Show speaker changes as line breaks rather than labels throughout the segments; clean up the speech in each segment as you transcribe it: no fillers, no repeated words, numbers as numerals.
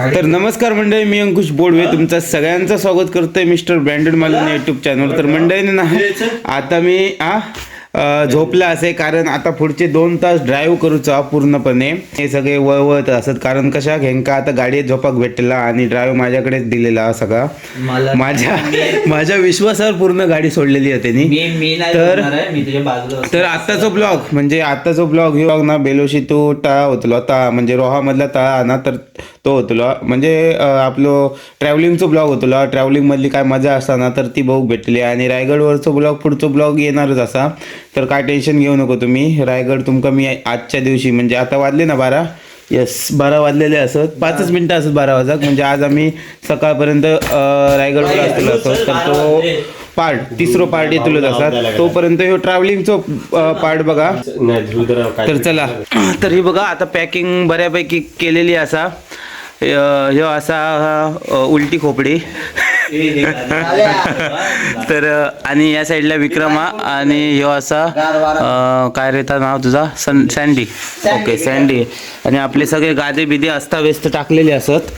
तर नमस्कार मंडळी, मी अंकुश बोडवे तुमचं सगळ्यांचं स्वागत करतोय मिस्टर ब्रँडेड मालून यूट्यूब चॅनल. तर मंडळीने ना आता मी झोपला असे, कारण आता पुढचे 2 तास ड्राईव्ह करूचा पूर्णपणे. हे सगळे वळवत असत, कारण कशा घेंका आता गाडीत झोपाक भेटला आणि ड्राईव्ह माझ्याकडेच दिलेला सगळा. माझ्या विश्वासावर पूर्ण गाडी सोडलेली आहे त्यांनी. तर आत्ताचा ब्लॉग म्हणजे आत्ताचा ब्लॉग ह्यो ना बेलोशी तो तळा होतलो, तळा म्हणजे रोहा मधला तळा ना, तर तो होतलो म्हणजे आपलं ट्रॅव्हलिंगचो ब्लॉग होतलो. ट्रॅव्हलिंग मधली काय मजा असताना तर ती बघू भेटली. आणि रायगडवरचो ब्लॉग पुढचो ब्लॉग येणारच असा, तर काय टेन्शन घेऊ नको तुम्ही. रायगड तुमका मी आजच्या दिवशी म्हणजे आता वाजले ना 12, 12 वाजलेले असत, 5च मिनिटं असत 12 वाजता. म्हणजे आज आम्ही सकाळपर्यंत रायगडवर असलेलो असतो. तर तो तिसरो पार्ट येतलोच असतात. तोपर्यंत ह्यो ट्रॅव्हलिंगचो पार्ट बघा. तर चला, तर ही बघा आता पॅकिंग बऱ्यापैकी केलेली असा. ह्यो असा उलटी खोपडी. तर आणि या साईडला विक्रमा आणि ह्यो असा काय रे नाव तुझा, सँडी. Okay sandy. आणि आपले सगळे गादे बिदे अस्ताव्यस्त टाकलेले असत.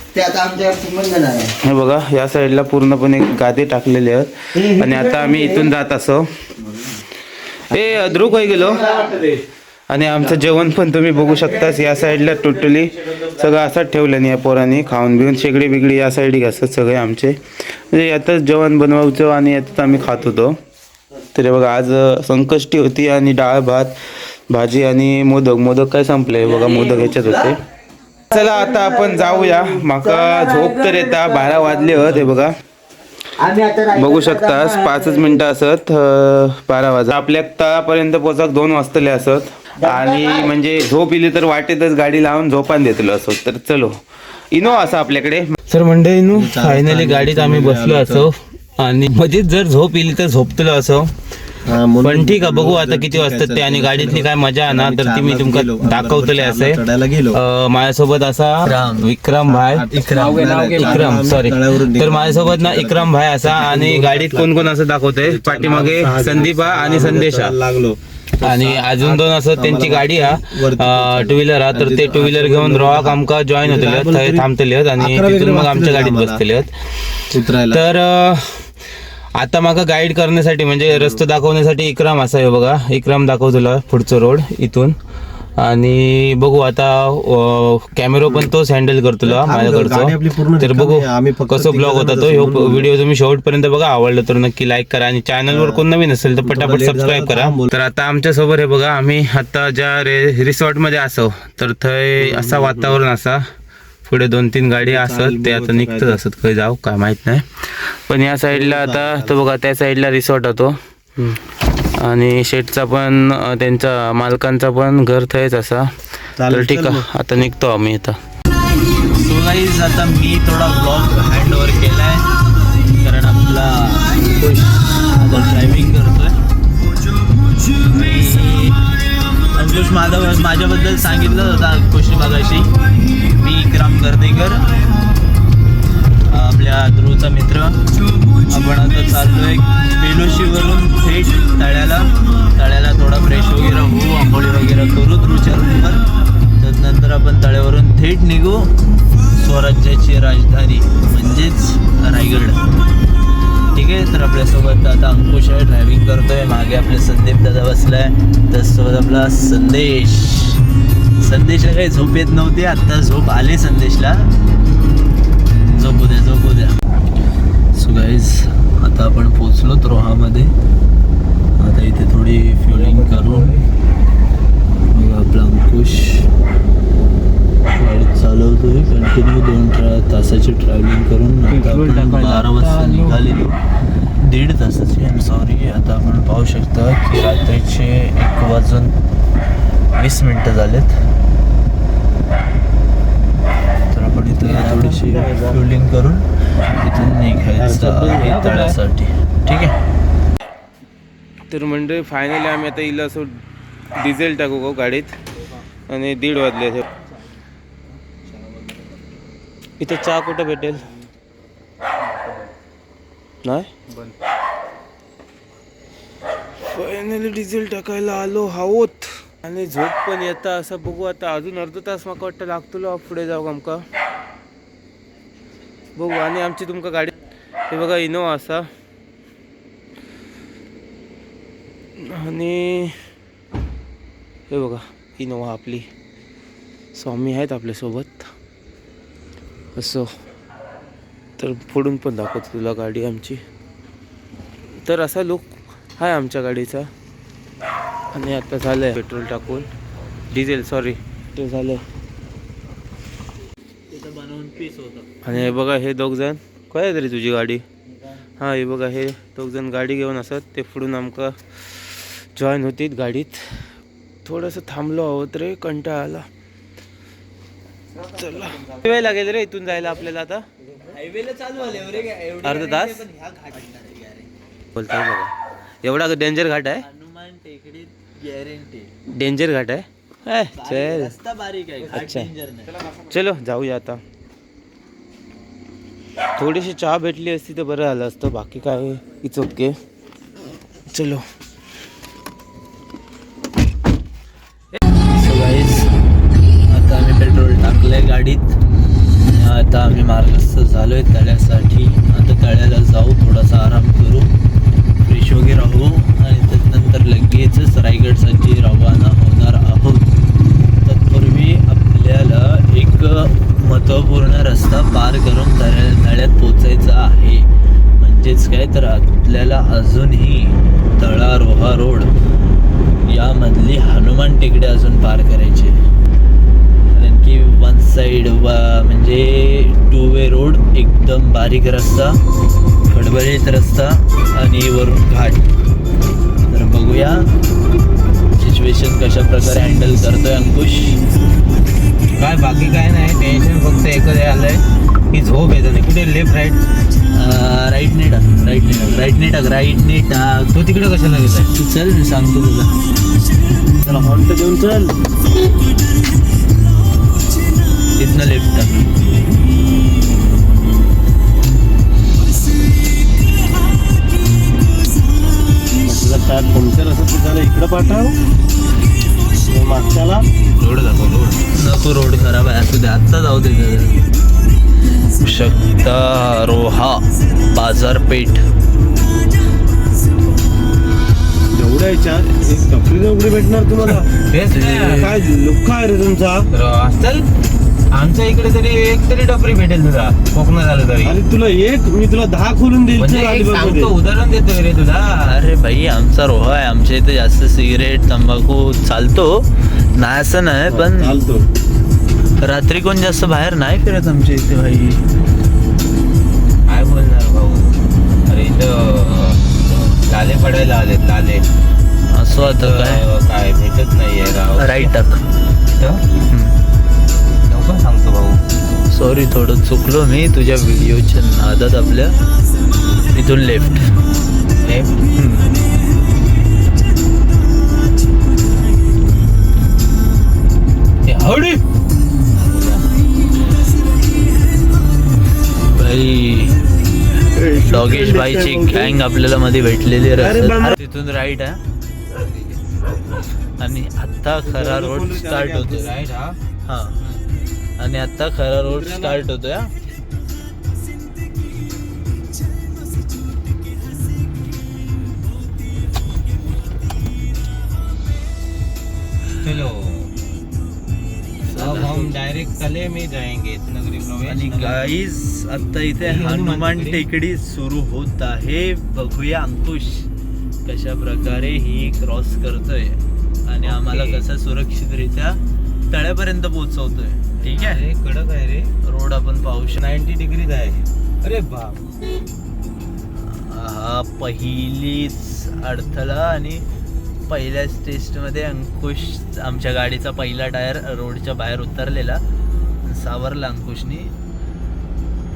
हे बघा या साईडला पूर्णपणे गादे टाकलेले आहेत. आणि आता आम्ही इथून जात असो. ध्रुव काय गेलो. आणि आमचं जेवण पण तुम्ही बघू शकतास. या साईडला टोटली सगळं असंच ठेवलं नाही या पोरांनी, खाऊन बिऊन शेगडी बिगडी या साईडी असतात सगळे आमचे. म्हणजे यातच जेवण बनवायचं आणि यातच आम्ही खात होतो. तर बघा आज संकष्टी होती आणि डाळ भात भाजी आणि मोदक काय संपले बघा, मोदक ह्याच्यात होते. चला आता आपण जाऊया. माका झोप तर येता, 12 वाजले होते बघा. बघू शकतास 5च मिनिटं असत 12 वाजता. आपल्या तळापर्यंत पोचाक 2 वाजतले असत. आणि म्हणजे झोप इली तर वाटेतच गाडी लावून झोपान देतलो असो. तर चलो इनो असा आपल्याकडे. तर मंडळी इनो फायनली गाडीत आम्ही बसलो असो. आणि मध्येच जर झोप इली तर झोपतलो असो. पण ठीक आहे, बघू आता किती वाजतात ते आणि गाडीतली काय मजा आहे ना, तर ती मी तुमका दाखवतले असे. माझ्यासोबत असा विक्रम भाई, इक्रम सॉरी. तर माझ्यासोबत ना इक्रम भाई असा. आणि गाडीत कोण कोण असं दाखवतोय, पाठीमागे संदीपा आणि संदेशा लागलो. आणि अजून 2 असं त्यांची गाडी हा 2 व्हीलर हा. तर ते 2 व्हीलर घेऊन रोहाक आमका जॉईन होतले, थंय थांबतले आणि तिथून मग आमच्या गाडीत बसतले. तर आता माका गाईड करण्यासाठी म्हणजे रस्ता दाखवण्यासाठी इक्रम असा आहे बघा. इक्रम दाखवतो पुढचं रोड इथून. आणि बघू आता कॅमेरा पण तोच हँडल करतो माझ्याकडचं. तर बघू कसं ब्लॉग होता तो. ह्यो व्हिडिओ तुम्ही शेवटपर्यंत बघा. आवडलं तर नक्की लाईक करा आणि चॅनलवर कोण नवीन असेल तर पटापट सबस्क्राईब करा. तर आता आमच्या सोबत हे बघा, आम्ही आता ज्या रिसॉर्ट मध्ये असो तर थंय असा वातावरण असा. पुढे 2-3 गाडी असत, ते आता निघतच असत, काही जाऊ काय माहित नाही. पण या साईडला आता तो बघा, त्या साईडला रिसॉर्ट होतो. आणि शेटचा पण त्यांचा मालकांचा पण घर थंयच असा. तर ठीक आहे, आता निघतो आम्ही आता.
सो गाईज आता मी थोडा ब्लॉग हँड ओव्हर केलाय, कारण आपला आता ड्रायव्हिंग करतोय. अंकुश माझ्याबद्दल सांगितलं होतं अंकुश मगाशी. मी इक्रम गर्देकर, आपल्या ध्रुवचा मित्र. आपण आता चाललोय बेलोशीवरून थेट तळ्याला थोडा फ्रेश वगैरे होऊ, आंघोळी वगैरे करू ध्रुवच्या रूमवर. त्यानंतर आपण तळ्यावरून थेट निघू स्वराज्याची राजधानी म्हणजेच रायगड. ठीक आहे. तर आपल्यासोबत आता अंकुश आहे, ड्रायव्हिंग करतोय. मागे आपले संदीप दादा बसलाय, त्याचसोबत आपला संदेशला काही झोप येत नव्हती, आता झोप आले संदेशला. झोपू द्या. सो गाईज आता आपण पोचलो रोहामध्ये. आता इथे थोडी फ्युलिंग करून आपला अंकुश गाडी चालवतोय कंटिन्यू. 2 तासाची ट्रॅव्हलिंग करून 12 वाजता निघालेलो, 1.5 तासाची. I am sorry. आता आपण पाहू शकता की रात्रीचे 1:20 झालेत. तर आपण इथं थोडीशी फ्युलिंग करून इथून निघायचं आहे तळ्यासाठी. ठीक आहे.
तर म्हणजे फायनली आम्ही आता इला असं डिझेल टाकू गाडीत. आणि 1:30 वाजले. इथे चहा कुठं भेटेल नाही. फायनली डिझेल टाकायला आलो आहोत. आणि झोप पण येता असं बघू. आता अजून अर्धा तास माका वाटतं लागतो पुढे जाऊ आमका. बघू. आणि आमची तुमका गाडी हे बघा इनोवा असा, आणि हे बघा इनोवा आपली. स्वामी आहेत आपल्यासोबत असं. तर पुढून पण दाखवतो तुला गाडी आमची. तर असा लुक आहे आमच्या गाडीचा. आणि आता झालं आहे पेट्रोल टाकून, डिझेल सॉरी ते झालं.
बनवून पीस होतं.
आणि हे बघा हे दोघजण काय आहे तरी तुझी गाडी. हां हे बघा हे दोघजण गाडी घेऊन असत. ते पुढून आमका जॉईन होतीत गाडीत. थोडंसं थांबलो आहोत रे, कंटाळा आला. चला किती वेळ लागेल रे इथून जायला आपल्याला आता.
हायवेला चालू आले
अर्धा तास बोलताय बघा. एवढा डेंजर घाट आहे.
हनुमान टेकडीत गॅरंटी.
डेंजर घाट आहे. चल
रस्ता बारीक आहे, घाट
अच्छा.
डेंजर नाही.
चलो जाऊया आता. थोडीशी चहा भेटली असती तर बरं झालं असतं. बाकी काय इट्स ओके. चलो
सो गाईज, आता आम्ही पेट्रोल टाकलंय गाडीत. आता आम्ही मार्गस्थ झालोय तळ्यासाठी. आता तळ्याला जाऊ, थोडासा आराम करू, फ्रेश वगैरे राहू आणि त्यानंतर लगेचच रायगडसाठी रवाना होणार आहोत. तत्पूर्वी आपल्याला एक महत्त्वपूर्ण रस्ता पार करून तळ्यात पोचायचं आहे. म्हणजेच काय तर आपल्याला अजूनही तळा रोहा रोड यामधली हनुमान टेकडे अजून पार करायचे. कारण की वन साईड म्हणजे 2 वे रोड, एकदम बारीक रस्ता, खडबडीत रस्ता आणि वरून घाट. तर बघूया सिच्युएशन कशा प्रकारे हँडल करतोय अंकुश.
काय बाकी काय नाही टेन्शन. फक्त एकच हे आलंय की झोप येत नाही. कुठे लेफ्ट राईट
राईटने टाक.
तो तिकडे कशाला गेलाय.
तू चल, मी सांगतो तुला.
चला हॉर्न तर देऊन चल.
तिथनं लेफ्ट टाक.
म्हटलं काय पंक्चर असं तुझ्याला इकडं पाठव. मागच्याला रोड दाखव. रोड
नको, रोड खराब आहे. असू दे, आत्ता जाऊ दे. शकता रोहा बाजारपेठ.
एवढ्या याच्यात एक टपरी उघडी भेटणार तुम्हाला. काय लुक आहे रे तुमचा. चल आमच्या इकडे तरी एक तरी टपरी भेटेल तुला, कोकणात आलं तरी. अरे तुला एक, मी तुला 10 खोलून देईल. सांगतो, उदाहरण देतोय रे तुला.
अरे भाई, आमचा रोहा आहे. आमच्या इथे जास्त सिगरेट तंबाखू चालतो नाही असं नाही, पण
चालतो.
रात्री कोण जास्त बाहेर नाही फिरत आमच्या इथे भाई.
काय बोलणार भाऊ. अरे इथं लाले पडायला आलेत. लाले
असं आता
काय भेटत नाहीये राव.
राईट टाक.
लवकर सांगतो भाऊ.
सॉरी, थोडं चुकलो मी तुझ्या व्हिडिओच्या नादात. आपल्या इथून लेफ्ट.
हवडी
भाई, डॉगेश भाईची गँग आपल्याला मध्ये भेटलेली आहे. तिथून राईट आहे. आणि आता खरा रोड स्टार्ट होतोय. हा, आणि आता खरा रोड स्टार्ट होतोय.
चलो अब हम डायरेक्ट तले में जाएंगे. नगरी
आणि
प्रवेश.
गाईज, आता इथे हनुमान टेकडी सुरू होत आहे. बघूया अंकुश कशा प्रकारे ही क्रॉस करतोय आणि आम्हाला कसं सुरक्षितरित्या तळ्यापर्यंत पोहोचवतोय. ठीक आहे.
कडक आहे रे
रोड आपण पाहू शकतो.
90 डिग्रीज आहे. अरे बाप.
हा पहिलीच अडथळा. आणि पहिल्याच टेस्टमध्ये अंकुश, आमच्या गाडीचा पहिला टायर रोडच्या बाहेर उतरलेला, सावरला अंकुशनी.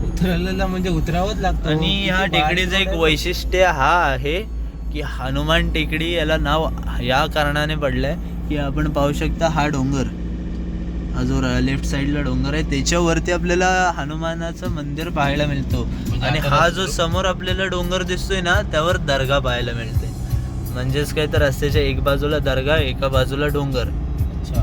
उतरलेला म्हणजे उतरावंच लागतं.
आणि ह्या टेकडीचं एक वैशिष्ट्य हा आहे की हनुमान टेकडी याला नाव या कारणाने पडलंय की आपण पाहू शकता हा डोंगर, हा जो लेफ्ट साईडला डोंगर आहे त्याच्यावरती आपल्याला हनुमानाचं मंदिर पाहायला मिळतो. आणि हा जो समोर आपल्याला डोंगर दिसतोय ना, त्यावर दर्गा पाहायला मिळते. म्हणजेच काय तर रस्त्याच्या एक बाजूला दर्गा, एका बाजूला डोंगर.
अच्छा,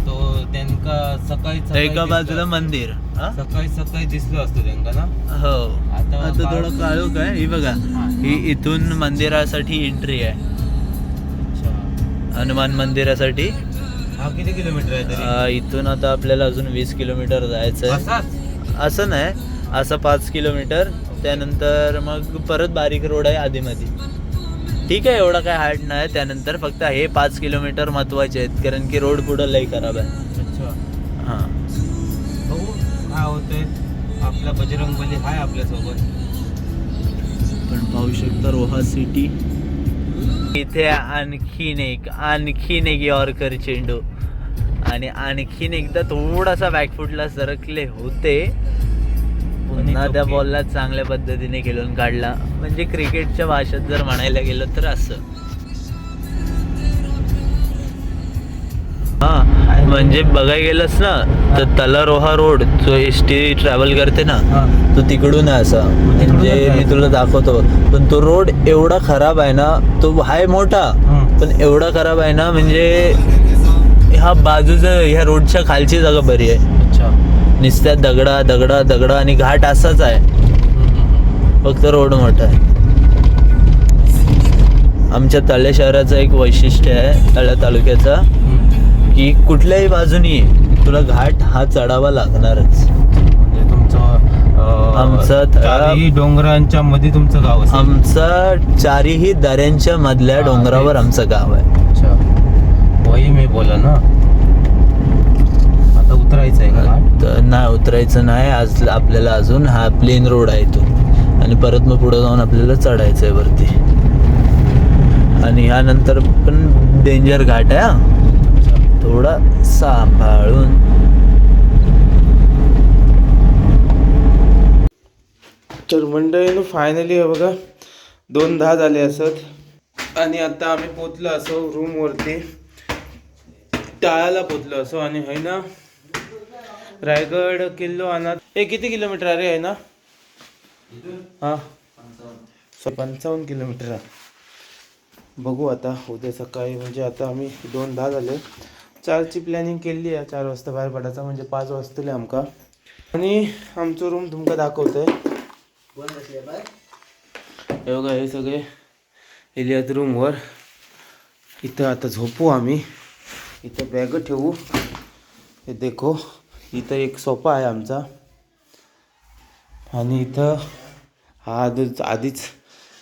तो त्यांका सकाळी
एका बाजूला मंदिर हा?
सकाळी दिसलो असतो त्यांका ना.
हो
आता
आता थोडं काळोख आहे. ही बघा ही इथून मंदिरासाठी एंट्री आहे, हनुमान मंदिरासाठी.
हा किती किलोमीटर आहे तरी?
इथून आता आपल्याला अजून 20 किलोमीटर जायचं आहे. असं नाही, असं 5 किलोमीटर. त्यानंतर मग परत बारीक रोड आहे आधीमध्ये. ठीक आहे, एवढा काय हार्ड नाही. त्यानंतर फक्त हे 5 किलोमीटर महत्वाचे आहेत, कारण की रोड पुढं लई खराब आहे.
अच्छा.
हां
बघू काय होतंय. आपला बजरंगबली हाय आपल्यासोबत.
पण पाहू शकता रोहा सिटी. इथे आणखीन एक यॉर्कर चेंडू आणि आणखीन एकदा थोडासा बॅकफुटला सरकले होते. पुन्हा त्या बॉलला चांगल्या पद्धतीने खेळून काढला. म्हणजे क्रिकेटच्या भाषेत जर म्हणायला गेलं तर असं. हा म्हणजे बघायला गेलंस ना तर तलारोहा रोड जो एस.टी. ट्रॅव्हल करते ना तो तिकडून आहे असा. म्हणजे मी तुला दाखवतो बघ. पण तो रोड एवढा खराब आहे ना, तो हाय मोठा पण एवढा खराब आहे ना, म्हणजे ह्या बाजूचं ह्या रोडच्या खालची जागा बरी आहे.
अच्छा.
नुसत्या दगडा आणि घाट असाच आहे, फक्त रोड मोठा आहे. आमच्या तळे शहराचं एक वैशिष्ट्य आहे तळ्या तालुक्याचा, की कुठल्याही बाजूनी तुला घाट हा चढावा लागणारच.
म्हणजे
आमचं
चारही डोंगरांच्या मध्ये तुमचं गाव असेल.
आमचं चारीही दऱ्यांच्या मधल्या डोंगरावर आमचं गाव आहे.
अच्छा, वही मी बोला ना. आता उतरायचं आहे का?
तर नाही, उतरायचं नाही आज आपल्याला. अजून हा प्लेन रोड आहे तो, आणि परत मग पुढे जाऊन आपल्याला चढायचं आहे वरती. आणि ह्यानंतर पण डेंजर घाट आहे हा, थोडा सांभाळून.
तर मंडळीनं फायनली हे बघा 2:10 झाले असत आणि आता आम्ही पोचलो असो रूमवरती. टाळाला पोचलो असो आणि है ना रायगड किल्लो आणत. हे किती किलोमीटर आहे रे? आहे ना हां 55 किलोमीटर आहे. बघू आता उद्या सकाळी. म्हणजे आता आम्ही 2:10 झाले. 4ची प्लॅनिंग केली आहे. 4 वाजता बाहेर पडायचा, म्हणजे 5 वाजतले आमका. आणि आमचं रूम तुमका दाखवतोय. हे बघा हे सगळे एलियात रूमवर. इथं आता झोपू आम्ही. इथं बॅग ठेवू. हे देखो इथं एक सोफा आहे आमचा. आणि इथं हा आधीच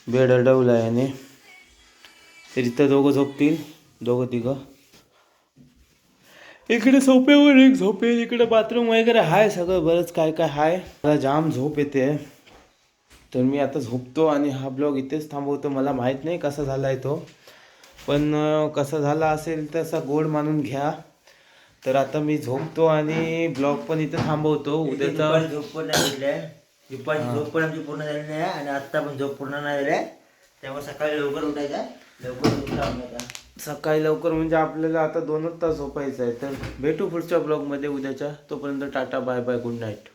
बेड अडवला आहे याने. तर इथं दोघं झोपतील, दोघं तिघं. इकडे सोफ्यावर एक झोपेल. इकडे बाथरूम वगैरे आहे, सगळं बरंच काय काय आहे. मला जाम झोप येते. तर मी आता झोपतो आणि हा ब्लॉग इथेच थांबवतो. मला माहीत नाही कसा झाला आहे तो, पण कसा झाला असेल तसा गोड मानून घ्या. तर आता मी झोपतो आणि ब्लॉग पण इथे थांबवतो. उद्याचा
झोप पण नाही भेटली आहे. दुपारची झोप पण आमची पूर्ण झाली नाही आणि आत्ता पण झोप पूर्ण नाही झाली आहे. त्यामुळे सकाळी लवकर उठायचं आहे. लवकर उठला
सकाळी लवकर म्हणजे आपल्याला आता 2च तास झोपायचं आहे. तर भेटू पुढच्या ब्लॉगमध्ये उद्याच्या. तोपर्यंत tata, bye bye, good night.